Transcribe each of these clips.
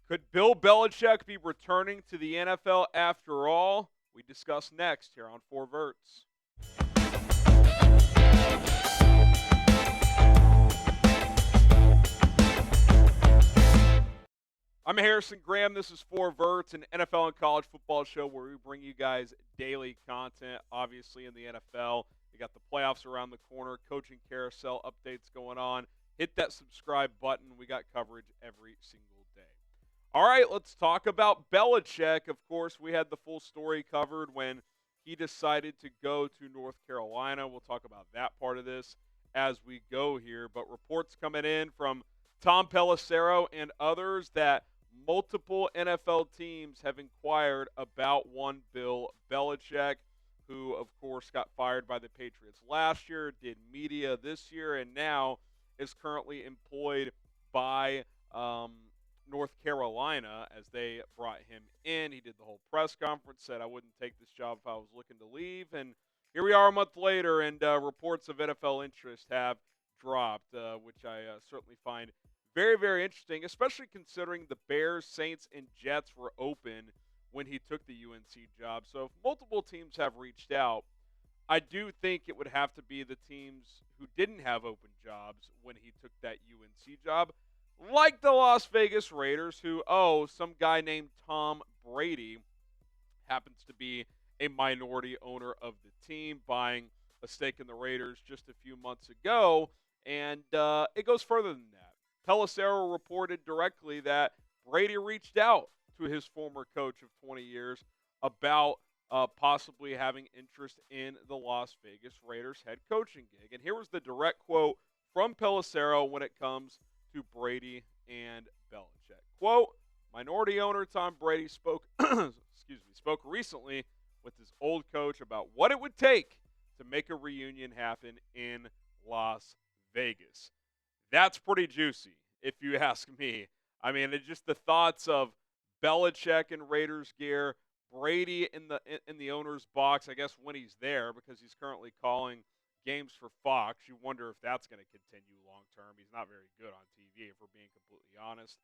Could Bill Belichick be returning to the NFL after all? We discuss next here on Four Verts. I'm Harrison Graham. This is Four Verts, an NFL and college football show where we bring you guys daily content. Obviously, in the NFL, we got the playoffs around the corner, coaching carousel updates going on. Hit that subscribe button. We got coverage every single day. All right, let's talk about Belichick. Of course, we had the full story covered when he decided to go to North Carolina. We'll talk about that part of this as we go here. But reports coming in from Tom Pelissero and others that multiple NFL teams have inquired about one Bill Belichick, who, of course, got fired by the Patriots last year, did media this year, and now is currently employed by North Carolina as they brought him in. He did the whole press conference, said I wouldn't take this job if I was looking to leave, and here we are a month later, and reports of NFL interest have dropped, which I certainly find very, very interesting, especially considering the Bears, Saints, and Jets were open when he took the UNC job. So if multiple teams have reached out, I do think it would have to be the teams who didn't have open jobs when he took that UNC job, like the Las Vegas Raiders, who, some guy named Tom Brady happens to be a minority owner of the team, buying a stake in the Raiders just a few months ago. And it goes further than that. Peliserro reported directly that Brady reached out to his former coach of 20 years about possibly having interest in the Las Vegas Raiders head coaching gig. And here was the direct quote from Peliserro when it comes to Brady and Belichick. Quote, minority owner Tom Brady spoke recently with his old coach about what it would take to make a reunion happen in Las Vegas. That's pretty juicy, if you ask me. I mean, it's just the thoughts of Belichick in Raiders gear, Brady in the owner's box, I guess when he's there, because he's currently calling games for Fox. You wonder if that's going to continue long term. He's not very good on TV, if we're being completely honest.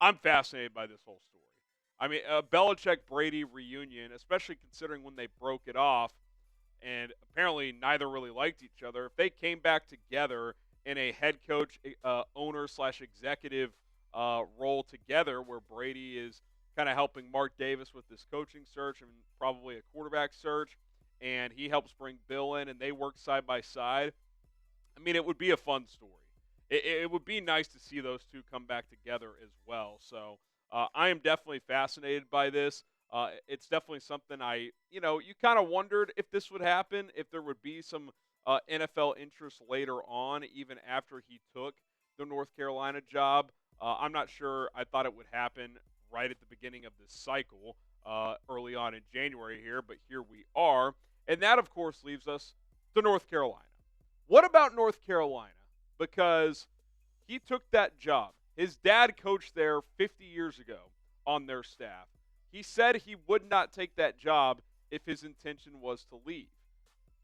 I'm fascinated by this whole story. I mean, a Belichick-Brady reunion, especially considering when they broke it off, and apparently neither really liked each other. If they came back together in a head coach, owner/executive role together, where Brady is kind of helping Mark Davis with this coaching search and probably a quarterback search, and he helps bring Bill in, and they work side by side. I mean, it would be a fun story. It would be nice to see those two come back together as well. So I am definitely fascinated by this. It's definitely something you kind of wondered if this would happen, if there would be some NFL interest later on, even after he took the North Carolina job. I'm not sure I thought it would happen right at the beginning of this cycle, early on in January here, but here we are. And that, of course, leaves us to North Carolina. What about North Carolina? Because he took that job. His dad coached there 50 years ago on their staff. He said he would not take that job if his intention was to leave.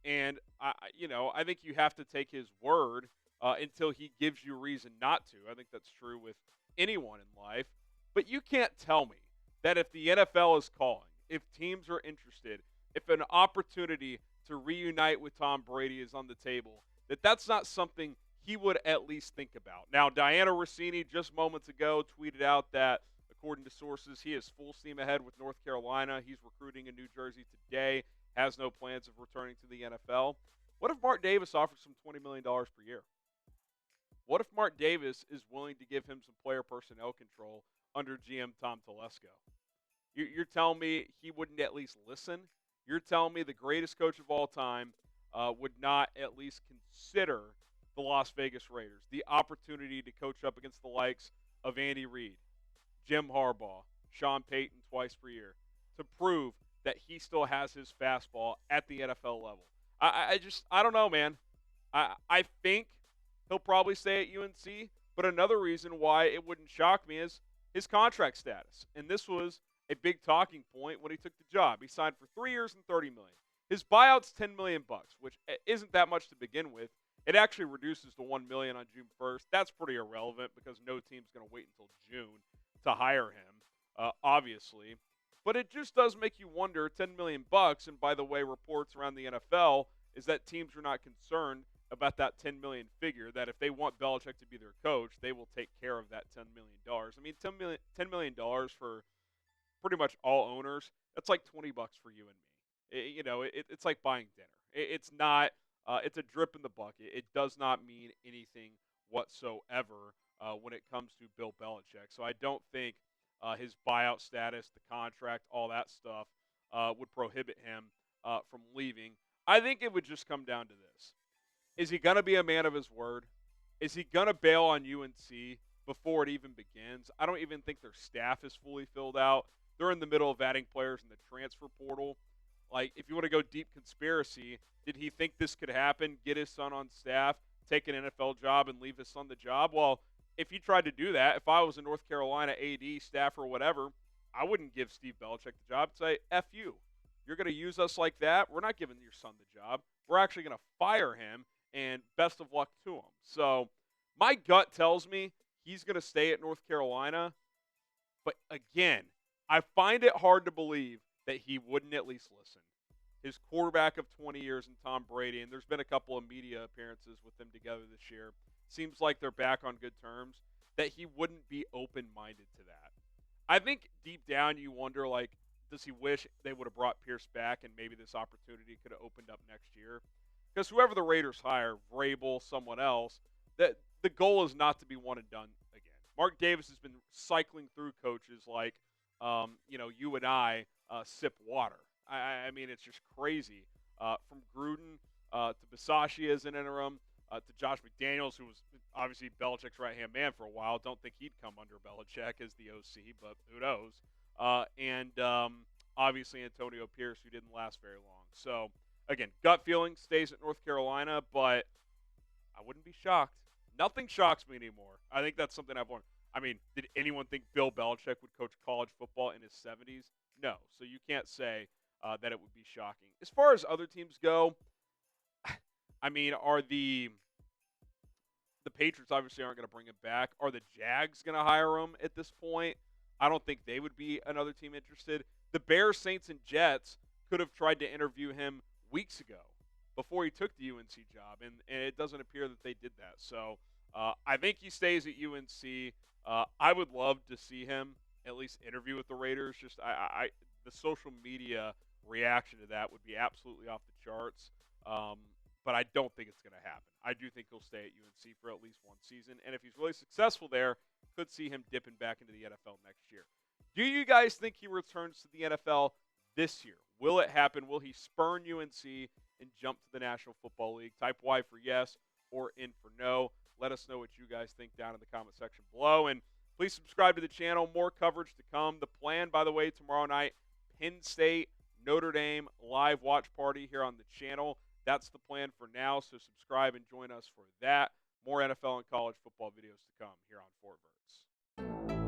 And, I think you have to take his word until he gives you reason not to. I think that's true with anyone in life. But you can't tell me that if the NFL is calling, if teams are interested, if an opportunity to reunite with Tom Brady is on the table, that's not something he would at least think about. Now, Dianna Russini just moments ago tweeted out that, according to sources, he is full steam ahead with North Carolina. He's recruiting in New Jersey today, has no plans of returning to the NFL. What if Mark Davis offers him $20 million per year? What if Mark Davis is willing to give him some player personnel control under GM Tom Pelissero? You're telling me he wouldn't at least listen? You're telling me the greatest coach of all time would not at least consider the Las Vegas Raiders, the opportunity to coach up against the likes of Andy Reid, Jim Harbaugh, Sean Payton twice per year, to prove that he still has his fastball at the NFL level. I don't know, man. I think he'll probably stay at UNC, but another reason why it wouldn't shock me is his contract status. And this was a big talking point when he took the job. He signed for 3 years and $30 million. His buyout's $10 million, which isn't that much to begin with. It actually reduces to $1 million on June 1st. That's pretty irrelevant because no team's going to wait until June to hire him, obviously. But it just does make you wonder, $10 million bucks, and by the way, reports around the NFL is that teams are not concerned about that $10 million figure, that if they want Belichick to be their coach, they will take care of that $10 million. I mean, $10 million for pretty much all owners, that's like 20 bucks for you and me. It's like buying dinner. It's not. It's a drip in the bucket. It does not mean anything whatsoever when it comes to Bill Belichick. So I don't think his buyout status, the contract, all that stuff would prohibit him from leaving. I think it would just come down to this: is he going to be a man of his word? Is he going to bail on UNC before it even begins? I don't even think their staff is fully filled out. They're in the middle of adding players in the transfer portal. Like, if you want to go deep conspiracy, did he think this could happen, get his son on staff, take an NFL job, and leave his son the job? Well, if he tried to do that, if I was a North Carolina AD, staff, or whatever, I wouldn't give Steve Belichick the job. I'd say, F you. You're going to use us like that? We're not giving your son the job. We're actually going to fire him, and best of luck to him. So my gut tells me he's going to stay at North Carolina. But again, I find it hard to believe that he wouldn't at least listen. His quarterback of 20 years in Tom Brady, and there's been a couple of media appearances with them together this year. Seems like they're back on good terms, that he wouldn't be open-minded to that. I think deep down you wonder, like, does he wish they would have brought Pierce back and maybe this opportunity could have opened up next year? Because whoever the Raiders hire, Vrabel, someone else, that the goal is not to be one and done again. Mark Davis has been cycling through coaches like, you and I sip water. I mean, it's just crazy. From Gruden to Bisaccia as an interim, to Josh McDaniels, who was obviously Belichick's right-hand man for a while. Don't think he'd come under Belichick as the OC, but who knows? And obviously Antonio Pierce, who didn't last very long. So, again, gut feeling stays at North Carolina, but I wouldn't be shocked. Nothing shocks me anymore. I think that's something I've learned. I mean, did anyone think Bill Belichick would coach college football in his 70s? No. So you can't say that it would be shocking. As far as other teams go, I mean, are the Patriots obviously aren't going to bring him back. Are the Jags going to hire him at this point? I don't think they would be another team interested. The Bears, Saints, and Jets could have tried to interview him weeks ago before he took the UNC job, and it doesn't appear that they did that. So I think he stays at UNC. I would love to see him at least interview with the Raiders. Just the social media reaction to that would be absolutely off the charts. But I don't think it's going to happen. I do think he'll stay at UNC for at least one season. And if he's really successful there, could see him dipping back into the NFL next year. Do you guys think he returns to the NFL this year? Will it happen? Will he spurn UNC and jump to the National Football League? Type Y for yes or in for no. Let us know what you guys think down in the comment section below. And please subscribe to the channel. More coverage to come. The plan, by the way, tomorrow night, Penn State, Notre Dame live watch party here on the channel. That's the plan for now, so subscribe and join us for that. More NFL and college football videos to come here on Verts.